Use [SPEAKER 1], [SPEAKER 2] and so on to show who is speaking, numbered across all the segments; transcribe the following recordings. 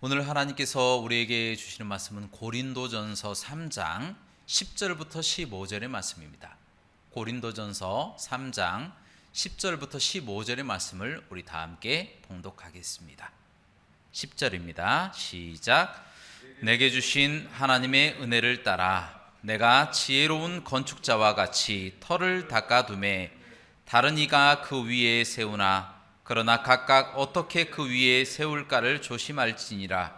[SPEAKER 1] 오늘 하나님께서 우리에게 주시는 말씀은 고린도전서 3장 10절부터 15절의 말씀입니다. 고린도전서 3장 10절부터 15절의 말씀을 우리 다 함께 봉독하겠습니다. 10절입니다. 시작. 내게 주신 하나님의 은혜를 따라 내가 지혜로운 건축자와 같이 터를 닦아두매 다른 이가 그 위에 세우나 그러나 각각 어떻게 그 위에 세울까를 조심할지니라.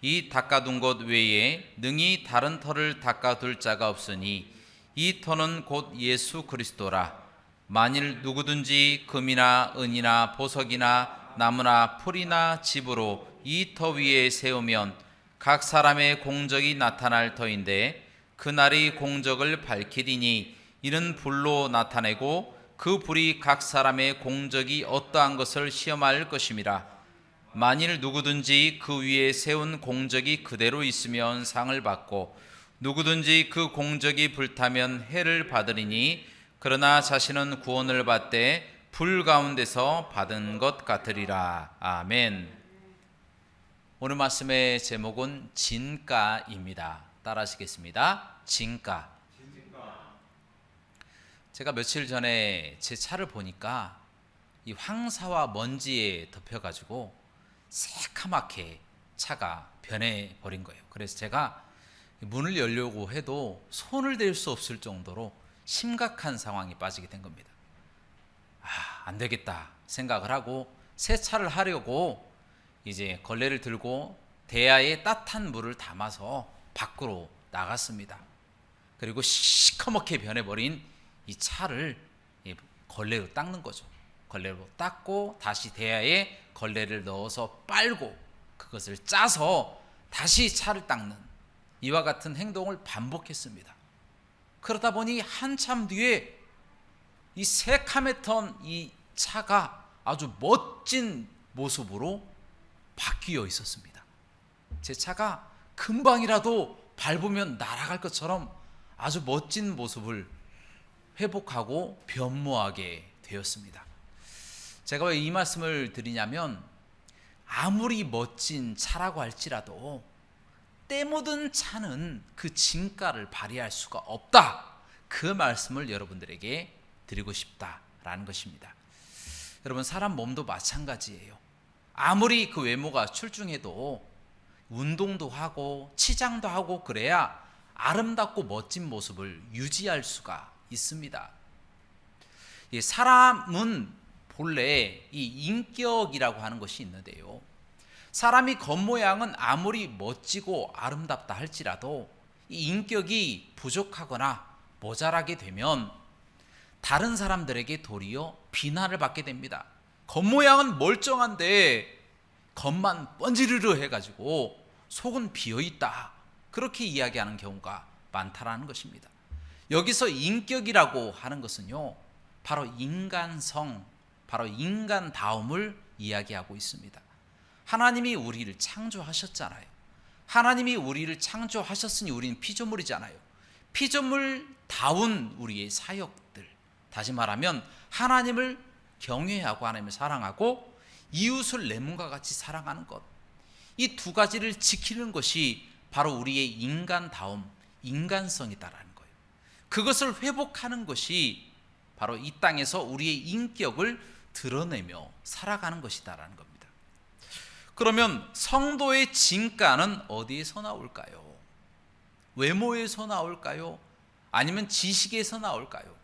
[SPEAKER 1] 이 닦아둔 것 외에 능히 다른 터를 닦아둘 자가 없으니 이 터는 곧 예수 그리스도라. 만일 누구든지 금이나 은이나 보석이나 나무나 풀이나 집으로 이 터 위에 세우면 각 사람의 공적이 나타날 터인데 그날이 공적을 밝히리니 이는 불로 나타내고 그 불이 각 사람의 공적이 어떠한 것을 시험할 것임이라. 만일 누구든지 그 위에 세운 공적이 그대로 있으면 상을 받고 누구든지 그 공적이 불타면 해를 받으리니 그러나 자신은 구원을 받되 불 가운데서 받은 것 같으리라. 아멘. 오늘 말씀의 제목은 진가입니다. 따라하시겠습니다. 진가. 제가 며칠 전에 제 차를 보니까 이 황사와 먼지에 덮여가지고 새카맣게 차가 변해버린 거예요. 그래서 제가 문을 열려고 해도 손을 댈 수 없을 정도로 심각한 상황에 빠지게 된 겁니다. 안 되겠다 생각을 하고 새 차를 하려고 이제 걸레를 들고 대야에 따뜻한 물을 담아서 밖으로 나갔습니다. 그리고 시커멓게 변해버린 이 차를 걸레로 닦는 거죠. 걸레로 닦고 다시 대야에 걸레를 넣어서 빨고 그것을 짜서 다시 차를 닦는 이와 같은 행동을 반복했습니다. 그러다 보니 한참 뒤에 이 새카맸던 이 차가 아주 멋진 모습으로 바뀌어 있었습니다. 제 차가 금방이라도 밟으면 날아갈 것처럼 아주 멋진 모습을 회복하고 변모하게 되었습니다. 제가 왜 이 말씀을 드리냐면 아무리 멋진 차라고 할지라도 때 묻은 차는 그 진가를 발휘할 수가 없다. 그 말씀을 여러분들에게 드리고 싶다라는 것입니다. 여러분, 사람 몸도 마찬가지예요. 아무리 그 외모가 출중해도 운동도 하고 치장도 하고 그래야 아름답고 멋진 모습을 유지할 수가 있습니다. 사람은 본래 이 인격이라고 하는 것이 있는데요. 사람이 겉모양은 아무리 멋지고 아름답다 할지라도 이 인격이 부족하거나 모자라게 되면 다른 사람들에게 도리어 비난을 받게 됩니다. 겉모양은 멀쩡한데 겉만 번지르르 해가지고 속은 비어있다. 그렇게 이야기하는 경우가 많다라는 것입니다. 여기서 인격이라고 하는 것은요, 바로 인간성, 바로 인간다움을 이야기하고 있습니다. 하나님이 우리를 창조하셨잖아요. 하나님이 우리를 창조하셨으니 우리는 피조물이잖아요. 피조물다운 우리의 사역들, 다시 말하면 하나님을 경외하고 하나님을 사랑하고 이웃을 내 몸과 같이 사랑하는 것, 이 두 가지를 지키는 것이 바로 우리의 인간다움, 인간성이다라는 거예요. 그것을 회복하는 것이 바로 이 땅에서 우리의 인격을 드러내며 살아가는 것이다라는 겁니다. 그러면 성도의 진가는 어디에서 나올까요? 외모에서 나올까요? 아니면 지식에서 나올까요?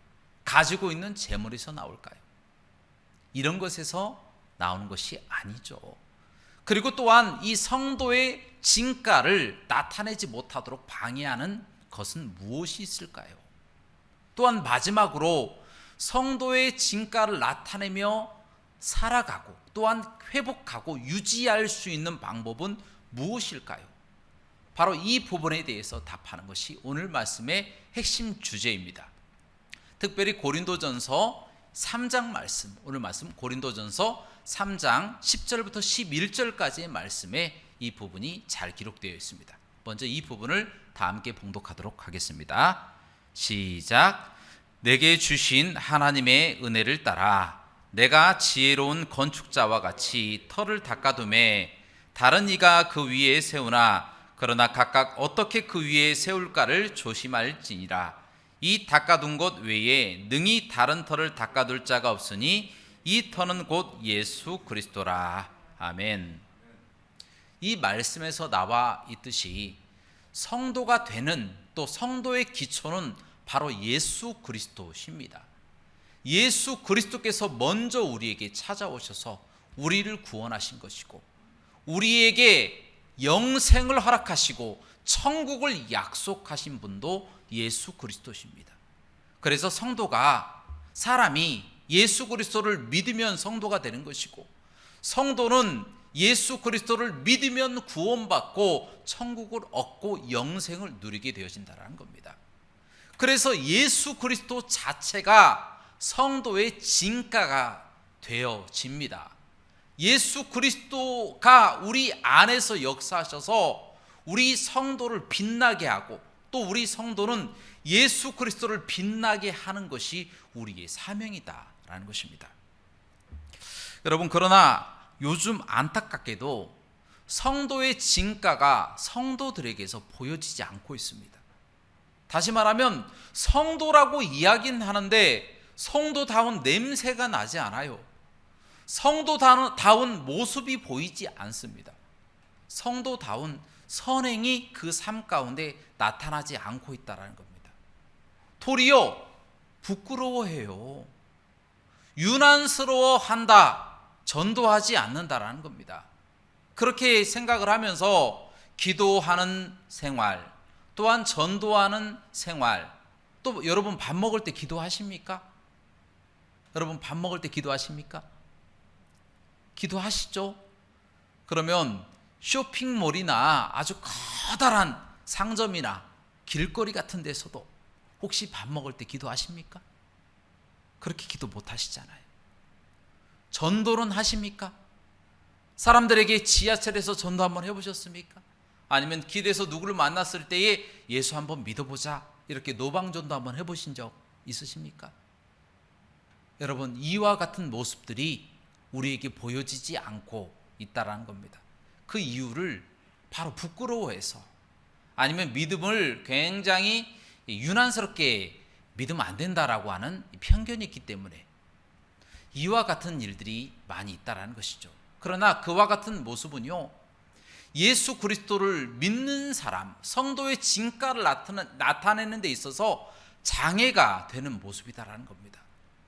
[SPEAKER 1] 가지고 있는 재물에서 나올까요? 이런 것에서 나오는 것이 아니죠. 그리고 또한 이 성도의 진가를 나타내지 못하도록 방해하는 것은 무엇이 있을까요? 또한 마지막으로 성도의 진가를 나타내며 살아가고 또한 회복하고 유지할 수 있는 방법은 무엇일까요? 바로 이 부분에 대해서 답하는 것이 오늘 말씀의 핵심 주제입니다. 특별히 고린도전서 3장 말씀, 오늘 말씀 고린도전서 3장 10절부터 11절까지의 말씀에 이 부분이 잘 기록되어 있습니다. 먼저 이 부분을 다 함께 봉독하도록 하겠습니다. 시작. 내게 주신 하나님의 은혜를 따라 내가 지혜로운 건축자와 같이 터를 닦아둠에 다른 이가 그 위에 세우나 그러나 각각 어떻게 그 위에 세울까를 조심할지니라. 이 닦아둔 곳 외에 능히 다른 터를 닦아둘 자가 없으니 이 터는 곧 예수 그리스도라. 아멘. 이 말씀에서 나와 있듯이 성도가 되는, 또 성도의 기초는 바로 예수 그리스도십니다. 예수 그리스도께서 먼저 우리에게 찾아오셔서 우리를 구원하신 것이고, 우리에게 영생을 허락하시고 천국을 약속하신 분도 예수 그리스도십니다. 그래서 성도가, 사람이 예수 그리스도를 믿으면 성도가 되는 것이고, 성도는 예수 그리스도를 믿으면 구원받고 천국을 얻고 영생을 누리게 되어진다는 겁니다. 그래서 예수 그리스도 자체가 성도의 진가가 되어집니다. 예수 그리스도가 우리 안에서 역사하셔서 우리 성도를 빛나게 하고, 또 우리 성도는 예수 그리스도를 빛나게 하는 것이 우리의 사명이다라는 것입니다. 여러분, 그러나 요즘 안타깝게도 성도의 진가가 성도들에게서 보여지지 않고 있습니다. 다시 말하면 성도라고 이야기는 하는데 성도다운 냄새가 나지 않아요. 성도다운 모습이 보이지 않습니다. 성도다운 선행이 그 삶 가운데 나타나지 않고 있다는 겁니다. 도리어 부끄러워해요. 유난스러워한다, 전도하지 않는다라는 겁니다. 그렇게 생각을 하면서 기도하는 생활, 또한 전도하는 생활, 또 여러분 밥 먹을 때 기도하십니까? 여러분 밥 먹을 때 기도하십니까? 기도하시죠? 그러면 쇼핑몰이나 아주 커다란 상점이나 길거리 같은 데서도 혹시 밥 먹을 때 기도하십니까? 그렇게 기도 못 하시잖아요. 전도는 하십니까? 사람들에게 지하철에서 전도 한번 해보셨습니까? 아니면 길에서 누구를 만났을 때에 예수 한번 믿어보자, 이렇게 노방전도 한번 해보신 적 있으십니까? 여러분, 이와 같은 모습들이 우리에게 보여지지 않고 있다라는 겁니다. 그 이유를 바로 부끄러워해서, 아니면 믿음을 굉장히 유난스럽게 믿으면 안 된다라고 하는 편견이 있기 때문에 이와 같은 일들이 많이 있다라는 것이죠. 그러나 그와 같은 모습은요, 예수 그리스도를 믿는 사람, 성도의 진가를 나타내는 데 있어서 장애가 되는 모습이다라는 겁니다.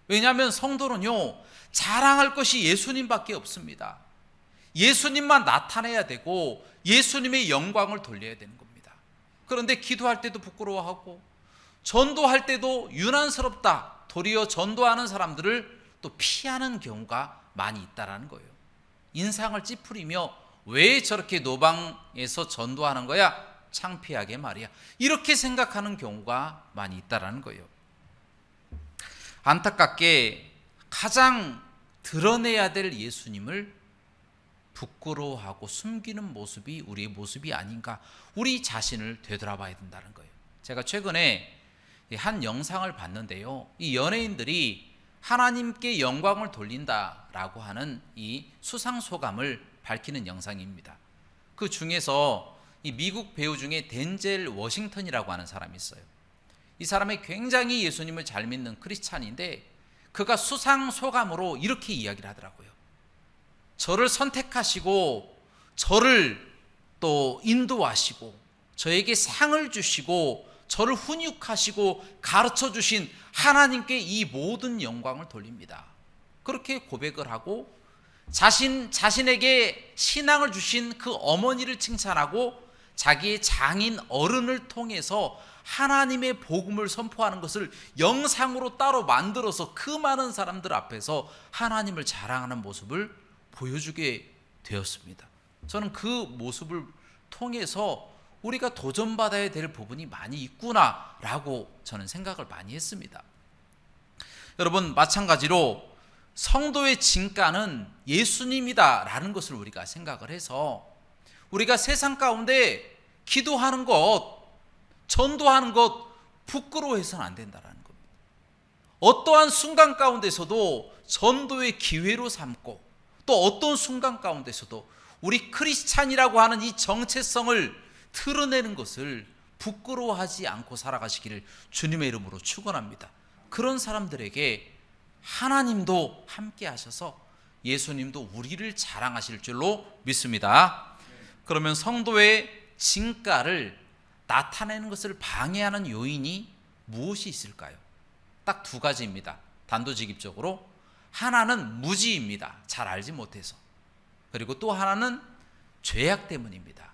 [SPEAKER 1] 왜냐하면 성도는요, 자랑할 것이 예수님밖에 없습니다. 예수님만 나타내야 되고 예수님의 영광을 돌려야 되는 겁니다. 그런데 기도할 때도 부끄러워하고 전도할 때도 유난스럽다, 도리어 전도하는 사람들을 또 피하는 경우가 많이 있다라는 거예요. 인상을 찌푸리며 왜 저렇게 노방에서 전도하는 거야? 창피하게 말이야. 이렇게 생각하는 경우가 많이 있다라는 거예요. 안타깝게 가장 드러내야 될 예수님을 부끄러워하고 숨기는 모습이 우리의 모습이 아닌가, 우리 자신을 되돌아봐야 된다는 거예요. 제가 최근에 한 영상을 봤는데요, 이 연예인들이 하나님께 영광을 돌린다라고 하는 이 수상소감을 밝히는 영상입니다. 그 중에서 이 미국 배우 중에 덴젤 워싱턴이라고 하는 사람이 있어요. 이 사람이 굉장히 예수님을 잘 믿는 크리스찬인데, 그가 수상소감으로 이렇게 이야기를 하더라고요. 저를 선택하시고 저를 또 인도하시고 저에게 상을 주시고 저를 훈육하시고 가르쳐 주신 하나님께 이 모든 영광을 돌립니다. 그렇게 고백을 하고 자신에게 신앙을 주신 그 어머니를 칭찬하고 자기의 장인 어른을 통해서 하나님의 복음을 선포하는 것을 영상으로 따로 만들어서 그 많은 사람들 앞에서 하나님을 자랑하는 모습을 보여주게 되었습니다. 저는 그 모습을 통해서 우리가 도전받아야 될 부분이 많이 있구나라고 저는 생각을 많이 했습니다. 여러분, 마찬가지로 성도의 진가는 예수님이다라는 것을 우리가 생각을 해서 우리가 세상 가운데 기도하는 것, 전도하는 것 부끄러워해서는 안 된다라는 겁니다. 어떠한 순간 가운데서도 전도의 기회로 삼고, 또 어떤 순간 가운데서도 우리 크리스찬이라고 하는 이 정체성을 드러내는 것을 부끄러워하지 않고 살아가시기를 주님의 이름으로 축원합니다. 그런 사람들에게 하나님도 함께 하셔서 예수님도 우리를 자랑하실 줄로 믿습니다. 그러면 성도의 진가를 나타내는 것을 방해하는 요인이 무엇이 있을까요? 딱 두 가지입니다. 단도직입적으로 하나는 무지입니다. 잘 알지 못해서. 그리고 또 하나는 죄악 때문입니다.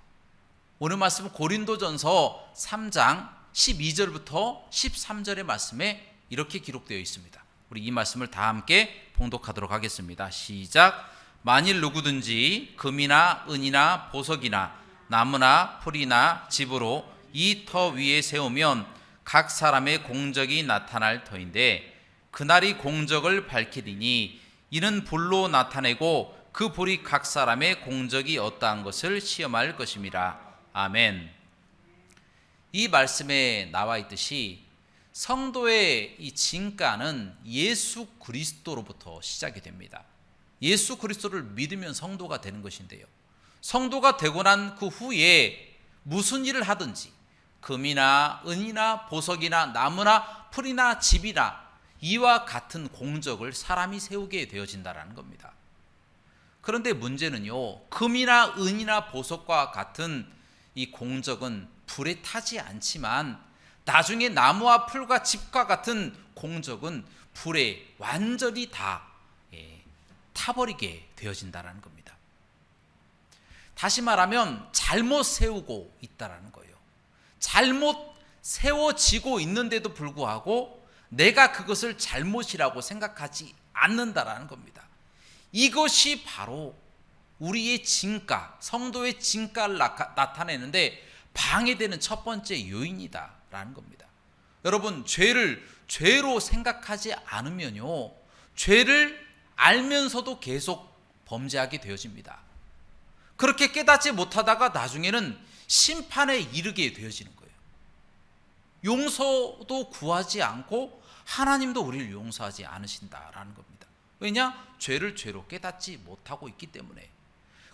[SPEAKER 1] 오늘 말씀은 고린도전서 3장 12절부터 13절의 말씀에 이렇게 기록되어 있습니다. 우리 이 말씀을 다 함께 봉독하도록 하겠습니다. 시작. 만일 누구든지 금이나 은이나 보석이나 나무나 풀이나 집으로 이 터 위에 세우면 각 사람의 공적이 나타날 터인데 그날이 공적을 밝히리니 이는 불로 나타내고 그 불이 각 사람의 공적이 어떠한 것을 시험할 것입니다. 아멘. 이 말씀에 나와 있듯이 성도의 이 진가는 예수 그리스도로부터 시작이 됩니다. 예수 그리스도를 믿으면 성도가 되는 것인데요, 성도가 되고 난 그 후에 무슨 일을 하든지 금이나 은이나 보석이나 나무나 풀이나 집이나 이와 같은 공적을 사람이 세우게 되어진다는 겁니다. 그런데 문제는요, 금이나 은이나 보석과 같은 이 공적은 불에 타지 않지만 나중에 나무와 풀과 집과 같은 공적은 불에 완전히 다 타버리게 되어진다는 겁니다. 다시 말하면 잘못 세우고 있다는 거예요. 잘못 세워지고 있는데도 불구하고 내가 그것을 잘못이라고 생각하지 않는다라는 겁니다. 이것이 바로 우리의 진가, 성도의 진가를 나타내는데 방해되는 첫 번째 요인이다라는 겁니다. 여러분, 죄를 죄로 생각하지 않으면요, 죄를 알면서도 계속 범죄하게 되어집니다. 그렇게 깨닫지 못하다가 나중에는 심판에 이르게 되어지는 거예요. 용서도 구하지 않고 하나님도 우리를 용서하지 않으신다라는 겁니다. 왜냐? 죄를 죄로 깨닫지 못하고 있기 때문에.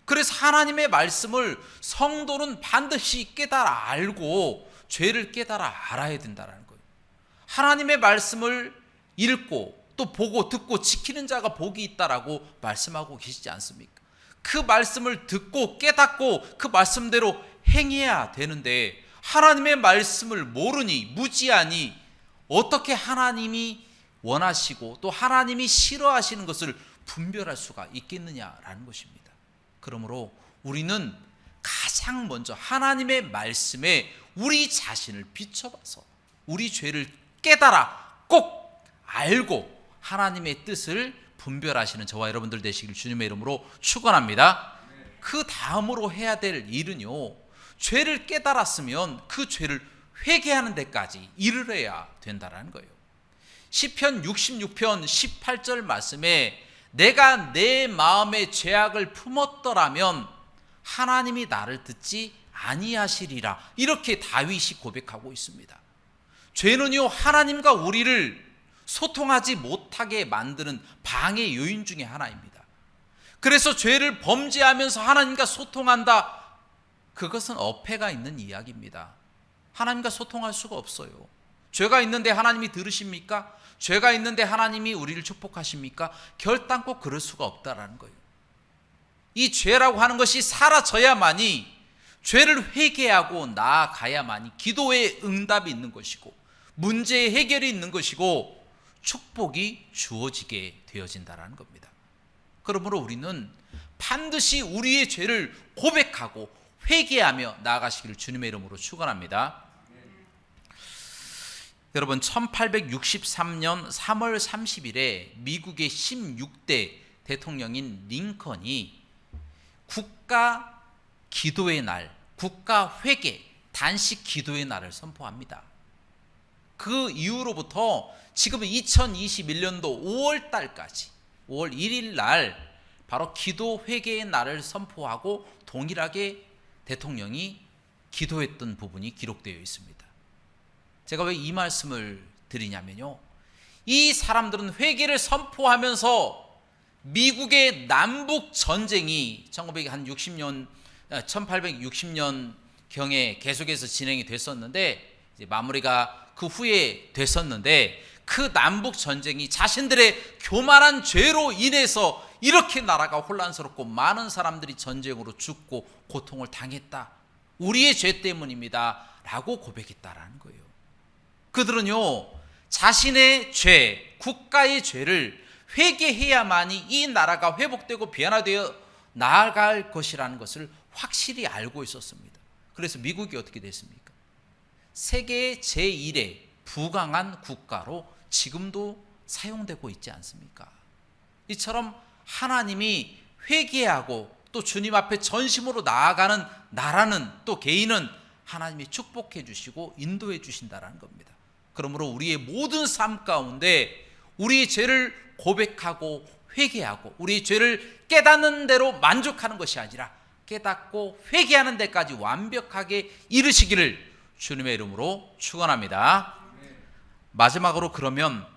[SPEAKER 1] 그래서 하나님의 말씀을 성도는 반드시 깨달아 알고 죄를 깨달아 알아야 된다는 거예요. 하나님의 말씀을 읽고 또 보고 듣고 지키는 자가 복이 있다라고 말씀하고 계시지 않습니까? 그 말씀을 듣고 깨닫고 그 말씀대로 행해야 되는데 하나님의 말씀을 모르니 무지하니 어떻게 하나님이 원하시고 또 하나님이 싫어하시는 것을 분별할 수가 있겠느냐라는 것입니다. 그러므로 우리는 가장 먼저 하나님의 말씀에 우리 자신을 비춰봐서 우리 죄를 깨달아 꼭 알고 하나님의 뜻을 분별하시는 저와 여러분들 되시길 주님의 이름으로 축원합니다. 그 다음으로 해야 될 일은요, 죄를 깨달았으면 그 죄를 회개하는 데까지 이르러야 된다는 거예요. 시편 66편 18절 말씀에 내가 내 마음의 죄악을 품었더라면 하나님이 나를 듣지 아니하시리라, 이렇게 다윗이 고백하고 있습니다. 죄는요, 하나님과 우리를 소통하지 못하게 만드는 방해 요인 중에 하나입니다. 그래서 죄를 범죄하면서 하나님과 소통한다, 그것은 어폐가 있는 이야기입니다. 하나님과 소통할 수가 없어요. 죄가 있는데 하나님이 들으십니까? 죄가 있는데 하나님이 우리를 축복하십니까? 결단코 그럴 수가 없다라는 거예요. 이 죄라고 하는 것이 사라져야만이, 죄를 회개하고 나아가야만이 기도의 응답이 있는 것이고 문제의 해결이 있는 것이고 축복이 주어지게 되어진다는 겁니다. 그러므로 우리는 반드시 우리의 죄를 고백하고 회개하며 나아가시기를 주님의 이름으로 축원합니다. 여러분, 1863년 3월 30일에 미국의 16대 대통령인 링컨이 국가 기도의 날, 국가 회개 단식 기도의 날을 선포합니다. 그 이후로부터 지금 2021년도 5월 달까지 5월 1일 날 바로 기도 회개의 날을 선포하고 동일하게 대통령이 기도했던 부분이 기록되어 있습니다. 제가 왜 이 말씀을 드리냐면요, 이 사람들은 회개를 선포하면서 미국의 남북 전쟁이 1960년 1860년 경에 계속해서 진행이 됐었는데, 이제 마무리가 그 후에 됐었는데, 그 남북 전쟁이 자신들의 교만한 죄로 인해서 이렇게 나라가 혼란스럽고 많은 사람들이 전쟁으로 죽고 고통을 당했다, 우리의 죄 때문입니다 라고 고백했다라는 거예요. 그들은요, 자신의 죄, 국가의 죄를 회개해야만이 이 나라가 회복되고 변화되어 나아갈 것이라는 것을 확실히 알고 있었습니다. 그래서 미국이 어떻게 됐습니까? 세계의 제1의 부강한 국가로 지금도 사용되고 있지 않습니까? 이처럼 하나님이 회개하고 또 주님 앞에 전심으로 나아가는 나라는, 또 개인은 하나님이 축복해 주시고 인도해 주신다는 겁니다. 그러므로 우리의 모든 삶 가운데 우리의 죄를 고백하고 회개하고 우리의 죄를 깨닫는 대로 만족하는 것이 아니라 깨닫고 회개하는 데까지 완벽하게 이르시기를 주님의 이름으로 축원합니다. 마지막으로, 그러면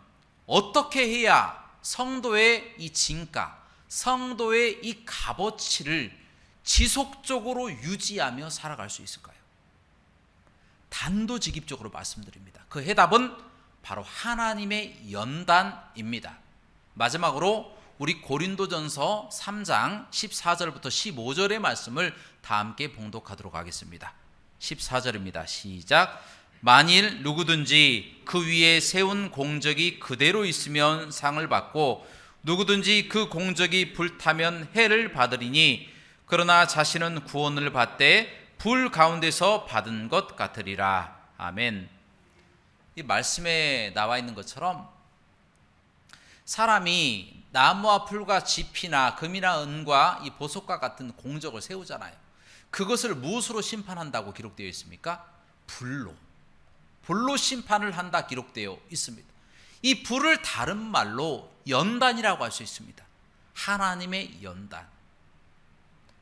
[SPEAKER 1] 어떻게 해야 성도의 이 진가, 성도의 이 값어치를 지속적으로 유지하며 살아갈 수 있을까요? 단도직입적으로 말씀드립니다. 그 해답은 바로 하나님의 연단입니다. 마지막으로 우리 고린도전서 3장 14절부터 15절의 말씀을 다 함께 봉독하도록 하겠습니다. 14절입니다. 시작. 만일 누구든지 그 위에 세운 공적이 그대로 있으면 상을 받고 누구든지 그 공적이 불타면 해를 받으리니 그러나 자신은 구원을 받되 불 가운데서 받은 것 같으리라. 아멘. 이 말씀에 나와 있는 것처럼 사람이 나무와 풀과 짚이나 금이나 은과 이 보석과 같은 공적을 세우잖아요. 그것을 무엇으로 심판한다고 기록되어 있습니까? 불로 심판을 한다 기록되어 있습니다. 이 불을 다른 말로 연단이라고 할 수 있습니다. 하나님의 연단.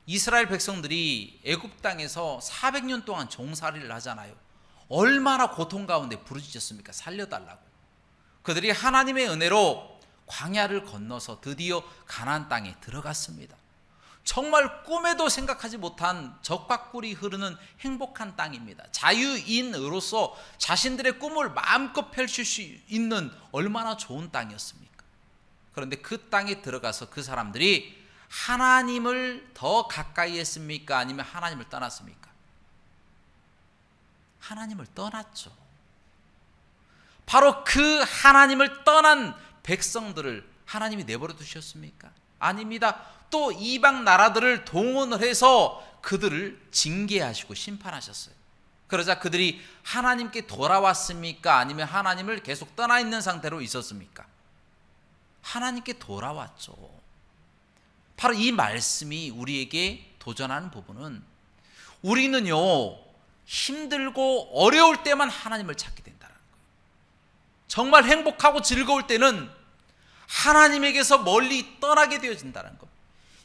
[SPEAKER 1] 이스라엘 백성들이 애굽 땅에서 400년 동안 종살이를 하잖아요. 얼마나 고통 가운데 부르짖었습니까? 살려달라고. 그들이 하나님의 은혜로 광야를 건너서 드디어 가나안 땅에 들어갔습니다. 정말 꿈에도 생각하지 못한 적과 꿀이 흐르는 행복한 땅입니다. 자유인으로서 자신들의 꿈을 마음껏 펼칠 수 있는 얼마나 좋은 땅이었습니까? 그런데 그 땅에 들어가서 그 사람들이 하나님을 더 가까이 했습니까? 아니면 하나님을 떠났습니까? 하나님을 떠났죠. 바로 그 하나님을 떠난 백성들을 하나님이 내버려 두셨습니까? 아닙니다. 또 이방 나라들을 동원을 해서 그들을 징계하시고 심판하셨어요. 그러자 그들이 하나님께 돌아왔습니까? 아니면 하나님을 계속 떠나 있는 상태로 있었습니까? 하나님께 돌아왔죠. 바로 이 말씀이 우리에게 도전하는 부분은, 우리는요 힘들고 어려울 때만 하나님을 찾게 된다는 거예요. 정말 행복하고 즐거울 때는 하나님에게서 멀리 떠나게 되어진다는 것.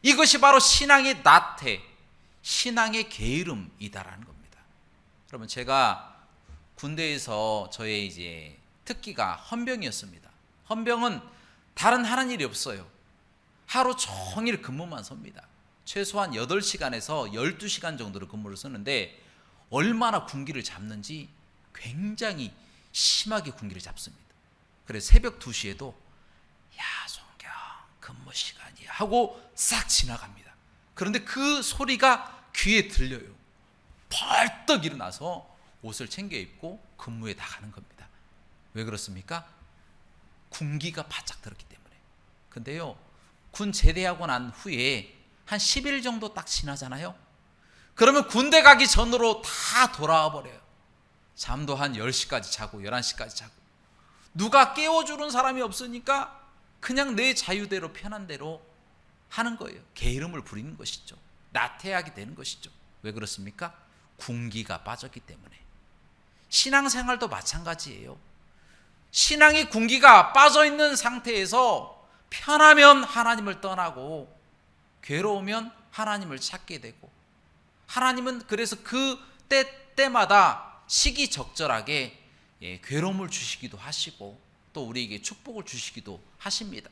[SPEAKER 1] 이것이 바로 신앙의 나태, 신앙의 게으름이다라는 겁니다. 여러분, 제가 군대에서 저의 이제 특기가 헌병이었습니다. 헌병은 다른 하는 일이 없어요. 하루 종일 근무만 섭니다. 최소한 8시간에서 12시간 정도를 근무를 쓰는데 얼마나 군기를 잡는지 굉장히 심하게 군기를 잡습니다. 그래서 새벽 2시에도 야 송경 근무 시간이야 하고 싹 지나갑니다. 그런데 그 소리가 귀에 들려요. 벌떡 일어나서 옷을 챙겨 입고 근무에 나가는 겁니다. 왜 그렇습니까? 군기가 바짝 들었기 때문에. 근데요, 군 제대하고 난 후에 한 10일 정도 딱 지나잖아요. 그러면 군대 가기 전으로 다 돌아와 버려요. 잠도 한 10시까지 자고 11시까지 자고, 누가 깨워주는 사람이 없으니까 그냥 내 자유대로 편한 대로 하는 거예요. 게으름을 부리는 것이죠. 나태하게 되는 것이죠. 왜 그렇습니까? 군기가 빠졌기 때문에. 신앙생활도 마찬가지예요. 신앙의 군기가 빠져있는 상태에서 편하면 하나님을 떠나고 괴로우면 하나님을 찾게 되고, 하나님은 그래서 그 때마다 시기적절하게 괴로움을 주시기도 하시고 또 우리에게 축복을 주시기도 하십니다.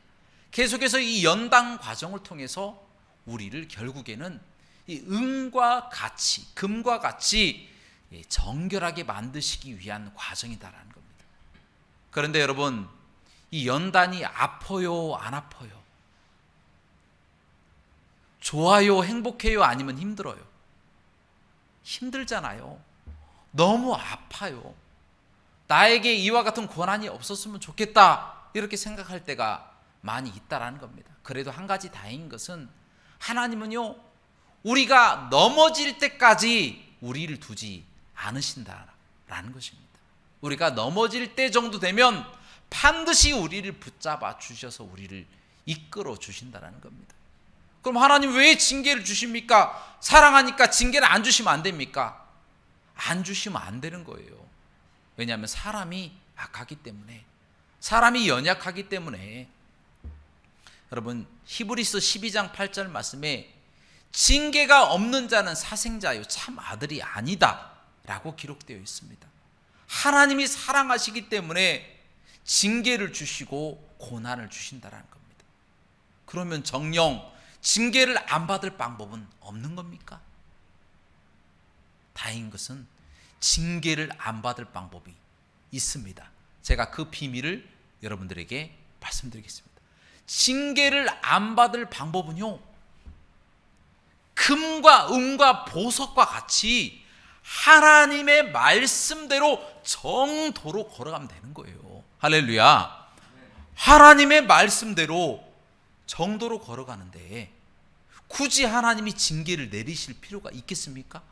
[SPEAKER 1] 계속해서 이 연단 과정을 통해서 우리를 결국에는 이 은과 같이, 금과 같이 정결하게 만드시기 위한 과정이다라는 겁니다. 그런데 여러분, 이 연단이 아파요, 안 아파요? 좋아요, 행복해요, 아니면 힘들어요? 힘들잖아요. 너무 아파요. 나에게 이와 같은 고난이 없었으면 좋겠다, 이렇게 생각할 때가 많이 있다라는 겁니다. 그래도 한 가지 다행인 것은 하나님은요, 우리가 넘어질 때까지 우리를 두지 않으신다라는 것입니다. 우리가 넘어질 때 정도 되면 반드시 우리를 붙잡아 주셔서 우리를 이끌어 주신다라는 겁니다. 그럼 하나님 왜 징계를 주십니까? 사랑하니까 징계를 안 주시면 안 됩니까? 안 주시면 안 되는 거예요. 왜냐하면 사람이 악하기 때문에, 사람이 연약하기 때문에. 여러분, 히브리서 12장 8절 말씀에 징계가 없는 자는 사생자요 참 아들이 아니다 라고 기록되어 있습니다. 하나님이 사랑하시기 때문에 징계를 주시고 고난을 주신다는 겁니다. 그러면 정녕 징계를 안 받을 방법은 없는 겁니까? 다행인 것은 징계를 안 받을 방법이 있습니다. 제가 그 비밀을 여러분들에게 말씀드리겠습니다. 징계를 안 받을 방법은요, 금과 은과 보석과 같이 하나님의 말씀대로 정도로 걸어가면 되는 거예요. 할렐루야. 하나님의 말씀대로 정도로 걸어가는데 굳이 하나님이 징계를 내리실 필요가 있겠습니까?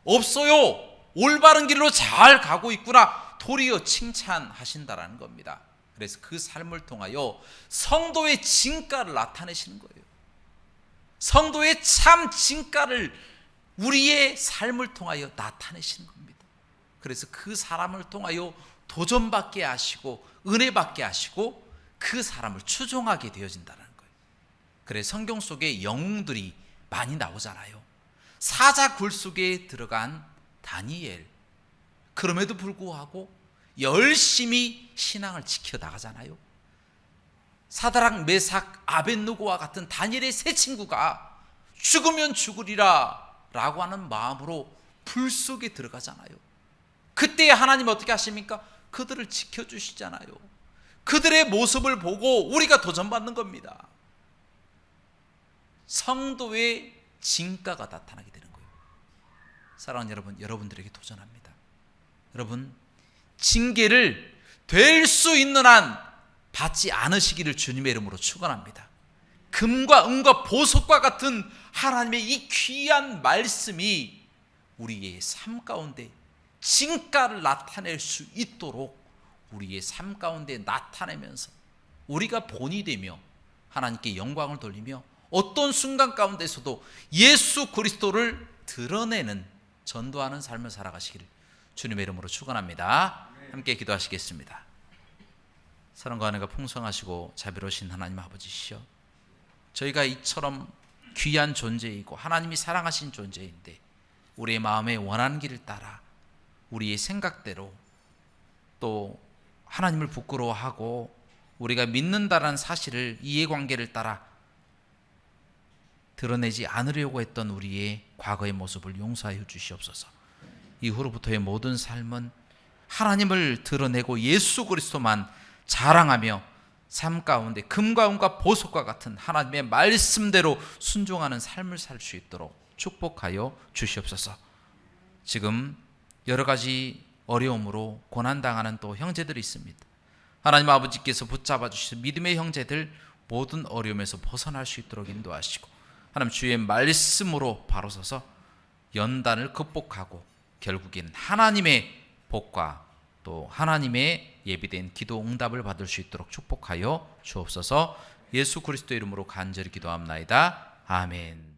[SPEAKER 1] 없어요. 올바른 길로 잘 가고 있구나, 도리어 칭찬하신다라는 겁니다. 그래서 그 삶을 통하여 성도의 진가를 나타내시는 거예요. 성도의 참 진가를 우리의 삶을 통하여 나타내시는 겁니다. 그래서 그 사람을 통하여 도전받게 하시고 은혜받게 하시고 그 사람을 추종하게 되어진다는 거예요. 그래서 성경 속에 영웅들이 많이 나오잖아요. 사자 굴 속에 들어간 다니엘, 그럼에도 불구하고 열심히 신앙을 지켜나가잖아요. 사드락, 메삭, 아벳느고와 같은 다니엘의 세 친구가 죽으면 죽으리라 라고 하는 마음으로 불 속에 들어가잖아요. 그때 하나님 어떻게 하십니까? 그들을 지켜주시잖아요. 그들의 모습을 보고 우리가 도전받는 겁니다. 성도의 진가가 나타나게 되는 거예요. 사랑하는 여러분, 여러분들에게 도전합니다. 여러분, 징계를 될 수 있는 한 받지 않으시기를 주님의 이름으로 축원합니다. 금과 은과 보석과 같은 하나님의 이 귀한 말씀이 우리의 삶 가운데 진가를 나타낼 수 있도록 우리의 삶 가운데 나타내면서 우리가 본이 되며 하나님께 영광을 돌리며 어떤 순간 가운데서도 예수 그리스도를 드러내는, 전도하는 삶을 살아가시기를 주님의 이름으로 축원합니다. 함께 기도하시겠습니다. 사랑과 은혜가 풍성하시고 자비로우신 하나님 아버지시여, 저희가 이처럼 귀한 존재이고 하나님이 사랑하신 존재인데 우리의 마음에 원하는 길을 따라 우리의 생각대로 또 하나님을 부끄러워하고 우리가 믿는다라는 사실을, 이해관계를 따라 드러내지 않으려고 했던 우리의 과거의 모습을 용서하여 주시옵소서. 이후로부터의 모든 삶은 하나님을 드러내고 예수 그리스도만 자랑하며 삶 가운데 금과 은과 보석과 같은 하나님의 말씀대로 순종하는 삶을 살 수 있도록 축복하여 주시옵소서. 지금 여러 가지 어려움으로 고난당하는 또 형제들이 있습니다. 하나님 아버지께서 붙잡아 주시는 믿음의 형제들 모든 어려움에서 벗어날 수 있도록 인도하시고 하나님 주의 말씀으로 바로 서서 연단을 극복하고 결국엔 하나님의 복과 또 하나님의 예비된 기도 응답을 받을 수 있도록 축복하여 주옵소서. 예수 그리스도 이름으로 간절히 기도합나이다. 아멘.